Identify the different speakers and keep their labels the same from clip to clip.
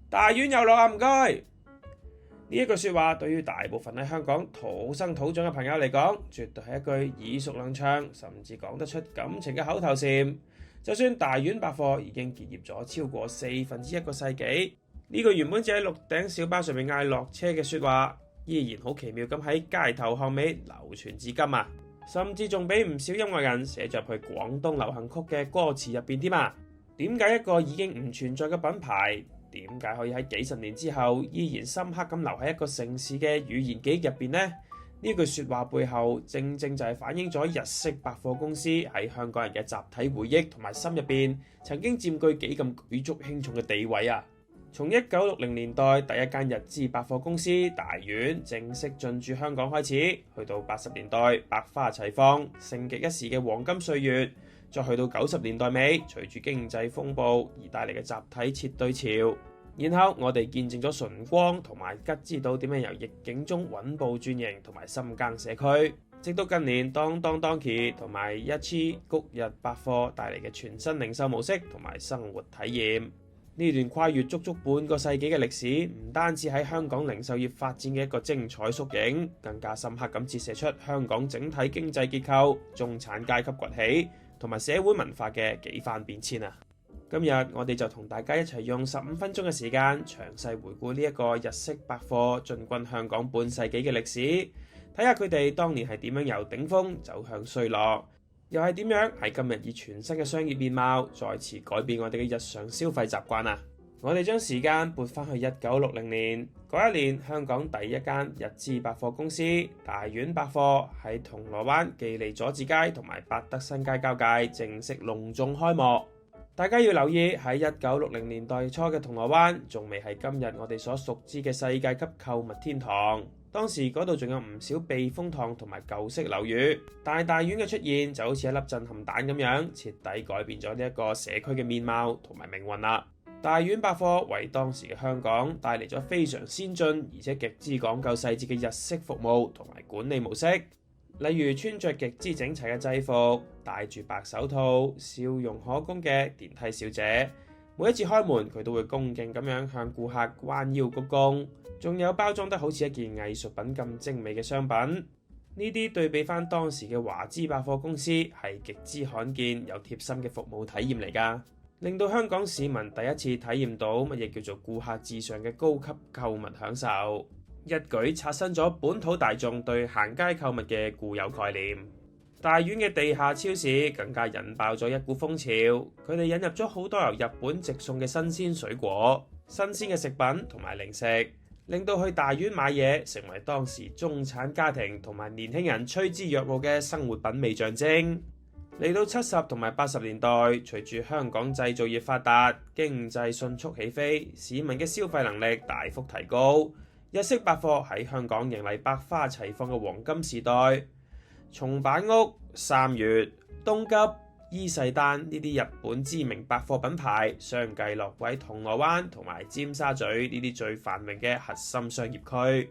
Speaker 1: 大丸有落啊，唔該。呢一句說話對於大部分喺香港土生土長嘅朋友嚟講，絕對係一句耳熟能詳，甚至講得出感情嘅口頭禪。就算大丸百貨已經結業咗超過1/4個世紀，呢句原本只喺鹿頂小巴上面嗌落車嘅說話，依然好奇妙咁喺街頭巷尾流傳至今啊！甚至仲俾唔少音樂人寫入去廣東流行曲嘅歌詞入邊添啊！點解一個已經唔存在嘅品牌，點解可以喺幾十年之後依然深刻咁留喺一個城市嘅語言記憶入邊呢？呢句說話背後正正就係反映咗日式百貨公司喺香港人嘅集體回憶同埋心入邊曾經佔據幾咁舉足輕重嘅地位啊！從1960年代第一間日資百貨公司大丸正式進駐香港開始，去到80年代百花齊放、盛極一時嘅黃金歲月，再去到90年代尾，隨住經濟風暴而帶嚟嘅集體撤退潮，然後我哋見證咗純光同埋吉之島點樣由逆境中穩步轉型同埋深耕社區，直到近年當 Donkey 同埋一黐谷日百貨帶嚟嘅全新零售模式同埋生活體驗。呢段跨越足足半個世紀嘅歷史，唔單止喺香港零售業發展嘅一個精彩縮影，更加深刻咁折射出香港整體經濟結構、中產階級崛起同埋社會文化嘅幾番變遷啊！今日我哋就同大家一齊用15分鐘嘅時間，詳細回顧呢一個日式百貨進軍香港半世紀嘅歷史，睇下佢哋當年係點樣由頂峰走向衰落。又係點樣喺今日以全新嘅商業面貌再次改變我哋嘅日常消費習慣啊！我哋將時間撥返去1960年嗰一年，香港第一間日資百貨公司大丸百貨喺銅鑼灣記利佐治街同埋百德新街交界正式隆重開幕。大家要留意，喺1960年代初嘅銅鑼灣仲未係今日我哋所熟知嘅世界級購物天堂。當時嗰度仲有唔少避風塘同埋舊式樓宇，但係大丸嘅出現就好似一粒震撼彈咁樣，徹底改變咗呢一個社區嘅面貌同埋命運啦。大丸百貨為當時嘅香港帶嚟咗非常先進而且極之講究細節嘅日式服務同埋管理模式，例如穿着極之整齊嘅制服，戴住白手套，笑容可掬嘅電梯小姐，每一次開門佢都會恭敬咁樣向顧客彎腰鞠躬。仲有包裝得好似一件藝術品咁精美嘅商品，呢啲對比翻當時嘅華資百貨公司係極之罕見有貼心嘅服務體驗嚟㗎，令到香港市民第一次體驗到乜嘢叫做顧客至上嘅高級購物享受，一舉刷新咗本土大眾對行街購物嘅固有概念。大丸嘅地下超市更加引爆咗一股風潮，佢哋引入咗好多由日本直送嘅新鮮水果、新鮮嘅食品同埋零食，令到去大丸買嘢成為當時中產家庭同埋年輕人趨之若鶩嘅生活品味象徵。嚟到70同埋80年代，隨住香港製造業發達，經濟迅速起飛，市民嘅消費能力大幅提高，日式百貨喺香港迎嚟百花齊放嘅黃金時代。松坂屋、三越、東急、伊勢丹呢啲日本知名百貨品牌相繼落喺銅鑼灣同埋尖沙咀呢啲最繁榮嘅核心商業區。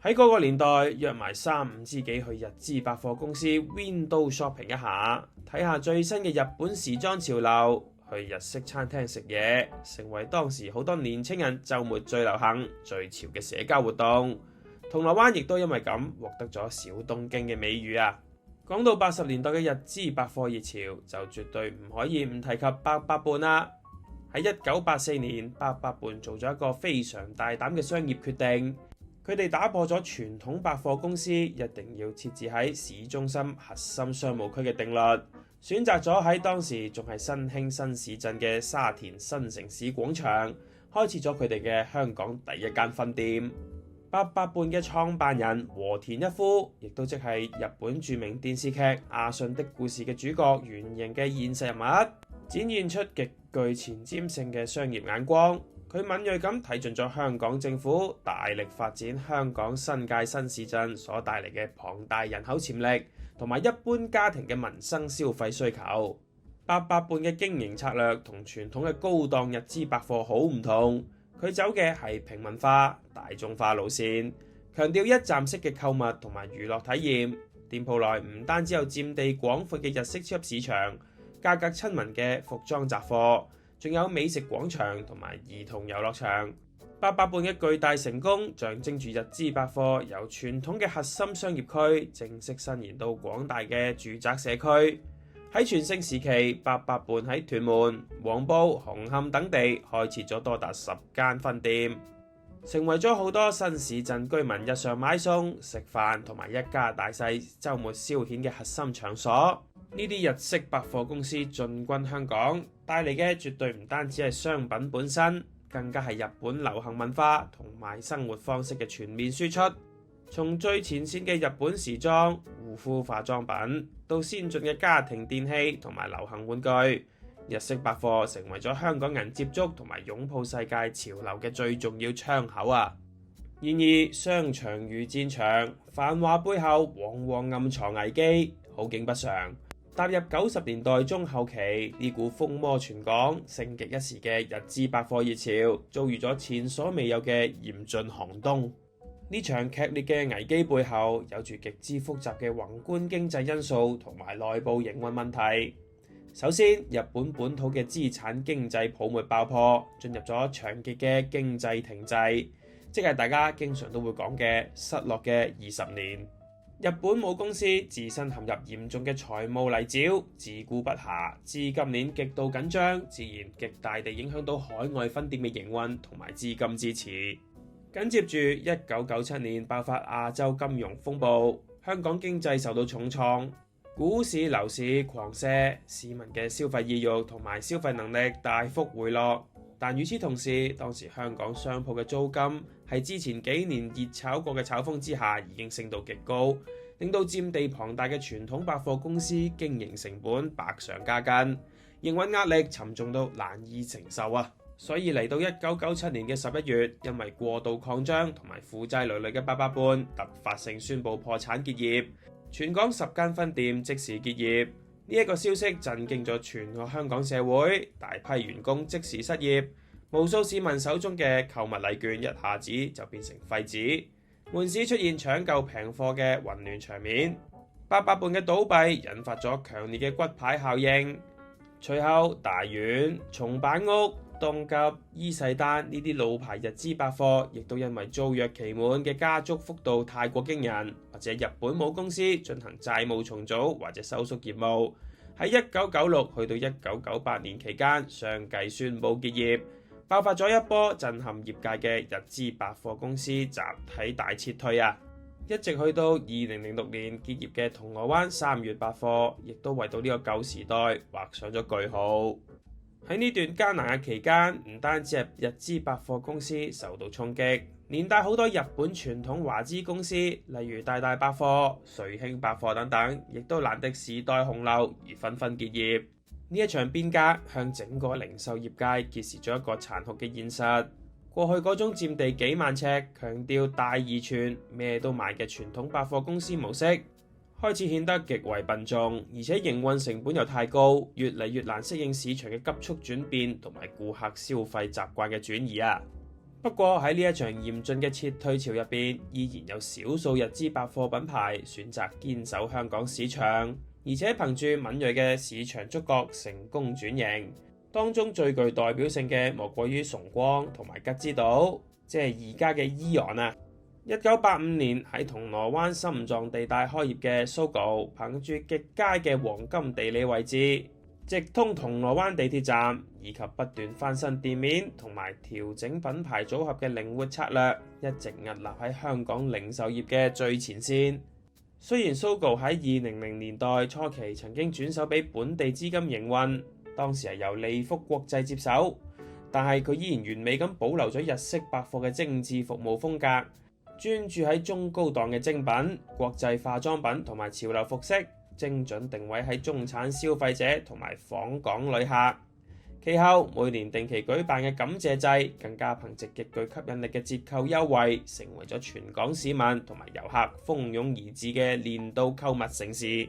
Speaker 1: 喺嗰個年代，約埋3、5知己去日資百貨公司 window shopping 一下，睇下最新嘅日本時裝潮流，去日式餐廳食嘢，成為當時好多年輕人週末最流行、最潮嘅社交活動。銅鑼灣亦都因為咁獲得咗小東京嘅美譽啊！講到80年代嘅日資百貨熱潮，就絕對唔可以唔提及八佰伴啦。喺1984年，八佰伴做咗一個非常大膽嘅商業決定，佢哋打破咗傳統百貨公司一定要設置喺市中心核心商務區嘅定律，選擇咗喺當時仲係新興新市鎮嘅沙田新城市廣場，開設咗佢哋嘅香港第一間分店。八佰伴嘅創辦人和田一夫，亦都即係日本著名電視劇《阿信的故事》嘅主角原型嘅現實人物，展現出極具前瞻性嘅商業眼光。佢敏銳咁睇準咗香港政府大力發展香港新界新市鎮所帶嚟嘅龐大人口潛力，同埋一般家庭嘅民生消費需求。八佰伴嘅經營策略同傳統嘅高檔日資百貨好唔同。佢走嘅係平民化、大眾化路線，強調一站式嘅購物同埋娛樂體驗。店鋪內唔單止有佔地廣闊嘅日式超級市場、價格親民嘅服裝雜貨，仲有美食廣場同埋兒童遊樂場。88泮嘅巨大成功，象徵住日資百貨由傳統嘅核心商業區正式伸延到廣大嘅住宅社區。喺全盛時期，88泮喺屯門、黃埔、紅磡等地開設咗多達10間分店，成為咗好多新市鎮居民日常買餸、食飯同埋一家大細週末消遣嘅核心場所。呢啲日式百貨公司進軍香港，帶嚟嘅絕對唔單止係商品本身，更加係日本流行文化同埋生活方式嘅全面輸出。從最前線嘅日本時裝、護膚化妝品，到先進嘅家庭電器同埋流行玩具，日式百貨成為咗香港人接觸同埋擁抱世界潮流嘅最重要窗口啊！然而，商場如戰場，繁華背後往往暗藏危機，好景不常。踏入90年代中後期，呢股風魔全港、盛極一時嘅日資百貨熱潮，遭遇咗前所未有嘅嚴峻寒冬。呢場劇烈嘅危機背後，有住極之複雜嘅宏觀經濟因素同埋內部營運問題。首先，日本本土嘅資產經濟泡沫爆破，進入咗長期嘅經濟停滯，即係大家經常都會講嘅失落嘅20年。日本母公司自身陷入嚴重嘅財務泥沼，自顧不暇，資金鏈極度緊張，自然極大地影響到海外分店嘅營運同埋資金支持。緊接住1997年爆發亞洲金融風暴，香港經濟受到重創，股市樓市狂瀉，市民嘅消費意欲同埋消費能力大幅回落。但與此同時，當時香港商鋪嘅租金喺之前幾年熱炒過嘅炒風之下已經升到極高，令到佔地龐大嘅傳統百貨公司經營成本百上加斤，營運壓力沉重到難以承受啊！所以嚟到1997年嘅11月，因為過度擴張同埋負債累累嘅88泮突發性宣布破產結業，全港10間分店即時結業。呢一個消息震驚咗全個香港社會，大批員工即時失業，無數市民手中嘅購物禮券一下子就變成廢紙，門市出現搶購平貨嘅混亂場面。88泮嘅倒閉引發咗強烈嘅骨牌效應，隨後大丸、松坂屋、東急、伊勢丹呢啲老牌日資百貨，亦都因為租約期滿嘅加租幅度太過驚人，或者日本母公司進行債務重組或者收縮業務，喺1996去到1998年期間相繼宣布結業，爆發咗一波震撼業界嘅日資百貨公司集體大撤退啊！一直去到2006年結業嘅銅鑼灣三越百貨，亦都為到呢個舊時代畫上咗句號。喺呢段艱難嘅期間，唔單止係日資百貨公司受到衝擊，連帶好多日本傳統華資公司，例如大大百貨、瑞興百貨等等，亦都難敵時代洪流而紛紛結業。呢一場變革向整個零售業界揭示咗一個殘酷嘅現實。過去嗰種佔地幾萬尺、強調大而全、咩都賣嘅傳統百貨公司模式，開始顯得極為笨重，而且營運成本又太高，越嚟越難適應市場嘅急速轉變同埋顧客消費習慣嘅轉移啊！不過喺呢一場嚴峻嘅撤退潮入邊，依然有少數日資百貨品牌選擇堅守香港市場，而且憑住敏銳嘅市場觸覺成功轉型。當中最具代表性嘅莫過於崇光同埋吉之島，即係而家嘅AEON啊！ 1985年喺銅鑼灣心臟地帶開業嘅 SOGO， 憑住極佳嘅黃金地理位置，直通銅鑼灣地鐵站，以及不斷翻新店面同埋調整品牌組合嘅靈活策略，一直屹立喺香港零售業嘅最前線。雖然 SOGO 喺2000年代初期曾經轉手俾本地資金營運，當時係由利福國際接手，但係佢依然完美咁保留咗日式百貨嘅精緻服務風格，專注喺中高檔嘅精品、國際化妝品同埋潮流服飾，精準定位喺中產消費者同埋訪港旅客。其後每年定期舉辦嘅感謝祭，更加憑藉極具吸引力嘅折扣優惠，成為咗全港市民同埋遊客蜂擁而至嘅年度購物盛事。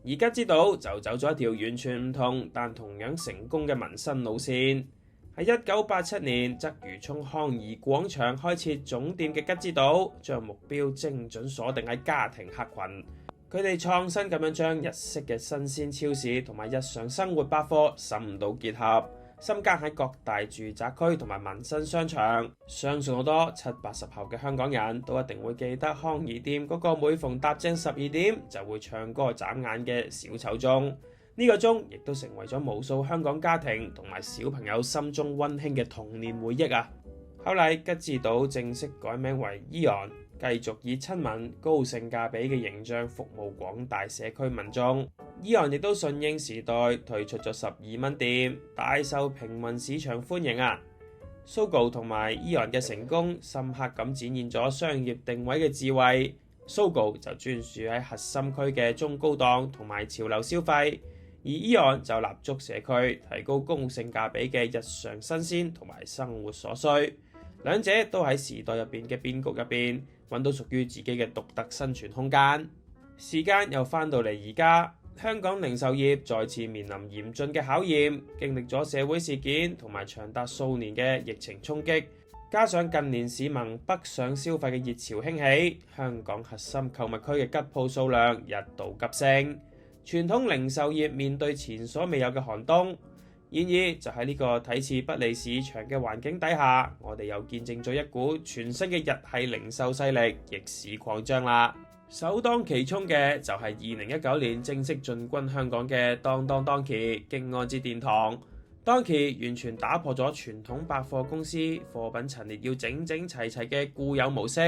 Speaker 1: 而吉之島就走咗一條完全唔同但同樣成功嘅民生路線。喺1987年，鰂魚涌康怡廣場開設總店嘅吉之島，將目標精準鎖定喺家庭客群。佢哋創新咁樣將日式嘅新鮮超市同埋日常生活百貨深度結合，深耕喺各大住宅區同埋民生商場。相信好多70-80後嘅香港人都一定會記得康怡店嗰個每逢踏正12點就會唱歌眨眼嘅小丑鐘。呢個鐘亦都成為咗無數香港家庭同埋小朋友心中溫馨嘅童年回憶啊！後嚟吉之島正式改名為 AEON， 繼續以親民、高性價比嘅形象服務廣大社區民眾。AEON 亦都順應時代推出咗12蚊店，大受平民市場歡迎啊！Sogo 同埋 AEON 嘅成功，深刻咁展現咗商業定位嘅智慧。Sogo 就專注喺核心區嘅中高檔同埋潮流消費，而 AEON 就立足社區，提高高性價比嘅日常新鮮同埋生活所需。兩者都喺時代入邊嘅變局入邊揾到屬於自己嘅獨特生存空間。時間又翻到嚟而家，香港零售業再次面臨嚴峻嘅考驗，經歷咗社會事件同埋長達數年嘅疫情衝擊，加上近年市民北上消費嘅熱潮興起，香港核心購物區嘅吉鋪數量一度急升，傳統零售業面對前所未有嘅寒冬。然而，就喺呢個睇似不利市場嘅環境底下，我哋又見證咗一股全新嘅日系零售勢力逆市擴張啦。首當其衝嘅就係2019年正式進軍香港嘅當當 Donkey 京安之殿堂。Donkey 完全打破咗傳統百貨公司貨品陳列要整整齊齊嘅固有模式，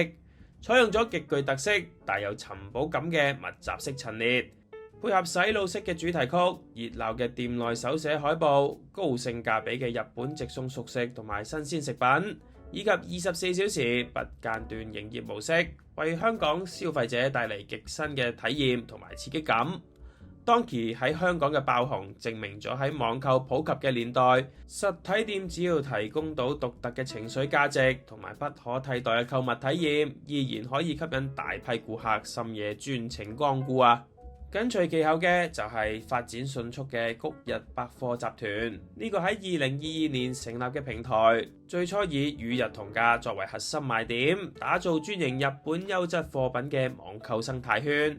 Speaker 1: 採用咗極具特色、帶有尋寶感嘅密集式陳列。配合洗腦式嘅主題曲、熱鬧嘅店內手寫海報、高性價比嘅日本直送熟食同埋新鮮食品，以及24小時不間斷營業模式，為香港消費者帶嚟極新嘅體驗同埋刺激感。Donkey 喺香港嘅爆紅，證明咗喺網購普及嘅年代，實體店只要提供到獨特嘅情緒價值同埋不可替代嘅購物體驗，依然可以吸引大批顧客深夜專程光顧啊！緊隨其後嘅就係發展迅速嘅谷日百貨集團，呢個喺2022年成立嘅平台，最初以與日同價作為核心賣點，打造專營日本優質貨品嘅網購生態圈。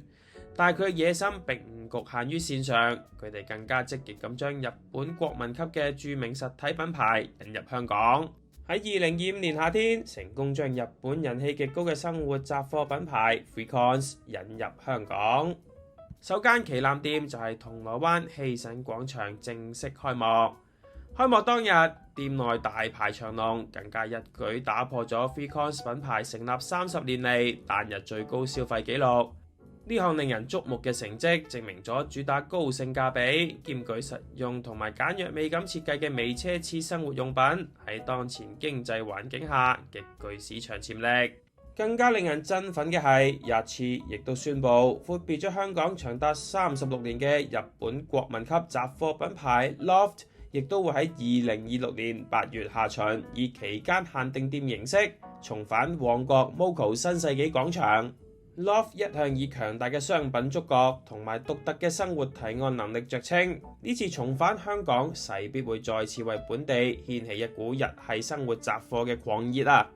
Speaker 1: 但係佢嘅野心並唔局限於線上，佢哋更加積極咁將日本國民級嘅著名實體品牌引入香港。喺2025年夏天，成功將日本人氣極高嘅生活雜貨品牌 FreeConz 引入香港。首間旗艦店就係銅鑼灣希慎廣場正式開幕。開幕當日，店內大排長龍，更加一舉打破咗 FreeConz 品牌成立30年嚟單日最高消費紀錄。呢項令人矚目嘅成績，證明咗主打高性價比、兼具實用同埋簡約美感設計嘅微奢侈生活用品，喺當前經濟環境下極具市場潛力。更加令人振奮嘅係，Yachi亦都宣布闊別咗香港長達36年嘅日本國民級雜貨品牌 Loft， 亦都會喺2026年8月下旬以期間限定店形式重返旺角 Moco 新世紀廣場。Loft 一向以強大嘅商品觸覺同埋獨特嘅生活提案能力著稱，呢次重返香港勢必會再次為本地掀起一股日系生活雜貨嘅狂熱啊！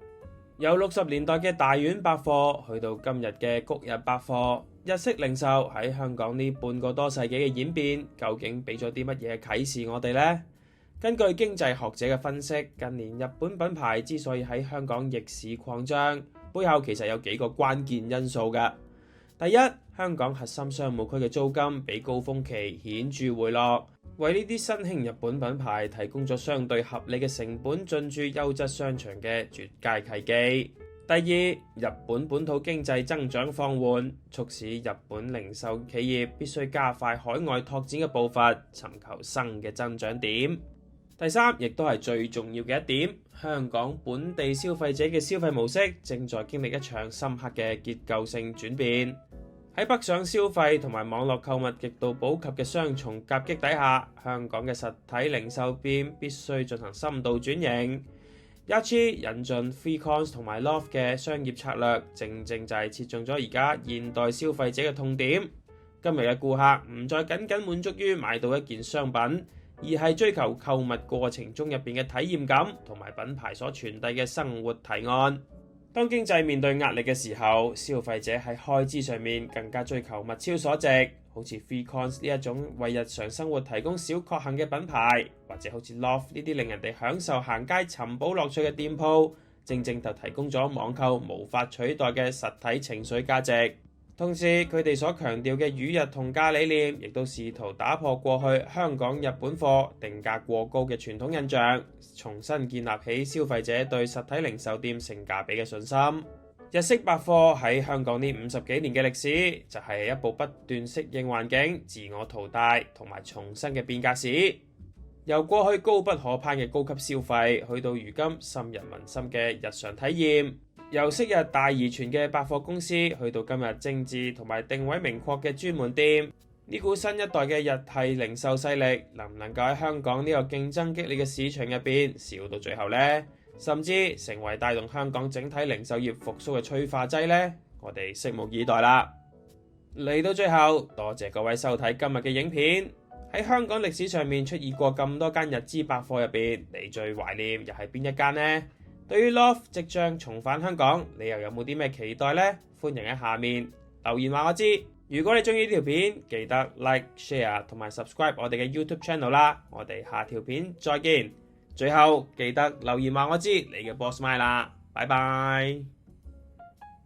Speaker 1: 由60年代嘅大丸百貨去到今日嘅谷日百貨，日式零售喺香港呢半個多世紀嘅演變，究竟俾咗啲乜嘢啟示我哋呢？根據經濟學者嘅分析，近年日本品牌之所以喺香港逆市擴張，背後其實有幾個關鍵因素㗎。第一，香港核心商務區嘅租金比高峰期顯著回落，為呢啲新興日本品牌提供咗相對合理嘅成本進駐優質商場嘅絕佳契機。第二，日本本土經濟增長放緩，促使日本零售企業必須加快海外拓展嘅步伐，尋求新嘅增長點。第三，亦都係最重要嘅一點，香港本地消費者嘅消費模式正在經歷一場深刻嘅結構性轉變。喺北上消費同埋網絡購物極度普及嘅雙重夾擊底下，香港嘅實體零售店必須進行深度轉型。Yachi 引進 FreeConz 同埋 Loft 嘅商業策略，正正就係切中咗而家現代消費者嘅痛點。今日嘅顧客唔再僅僅滿足於買到一件商品，而係追求購物過程中入邊嘅體驗感同埋品牌所傳遞嘅生活提案。當經濟面對壓力嘅時候，消費者喺開支上面更加追求物超所值，好似 FreeCons 呢一種為日常生活提供小確幸嘅品牌，或者好似 Loft 呢啲令人哋享受行街尋寶樂趣嘅店鋪，正正就提供咗網購無法取代嘅實體情緒價值。同時，佢哋所強調嘅與日同價理念，亦都試圖打破過去香港日本貨定價過高嘅傳統印象，重新建立起消費者對實體零售店性價比嘅信心。日式百貨喺香港呢50幾年嘅歷史，就係一部不斷適應環境、自我淘汰同埋重生嘅變革史。由過去高不可攀嘅高級消費，去到如今深入民心嘅日常體驗；由昔日大而全嘅百貨公司，去到今日精緻同埋定位明確嘅專門店。呢股新一代嘅日系零售勢力，能唔能夠喺香港呢個競爭激烈嘅市場入邊笑到最後呢？甚至成為帶動香港整體零售業復甦嘅催化劑呢？我哋拭目以待啦！嚟到最後，多謝各位收睇今日嘅影片。喺香港歷史上面出現過咁多間日資百貨入邊，你最懷念又係邊一間呢？對於 Loft 即將重返香港，你又有冇啲咩期待呢？歡迎喺下面留言話我知。如果你中意呢條片，記得 Like、Share 同埋 Subscribe 我哋嘅 YouTube Channel 啦。我哋下條片再見。最後記得留言話我知你嘅 Boss Mine 啦，拜拜。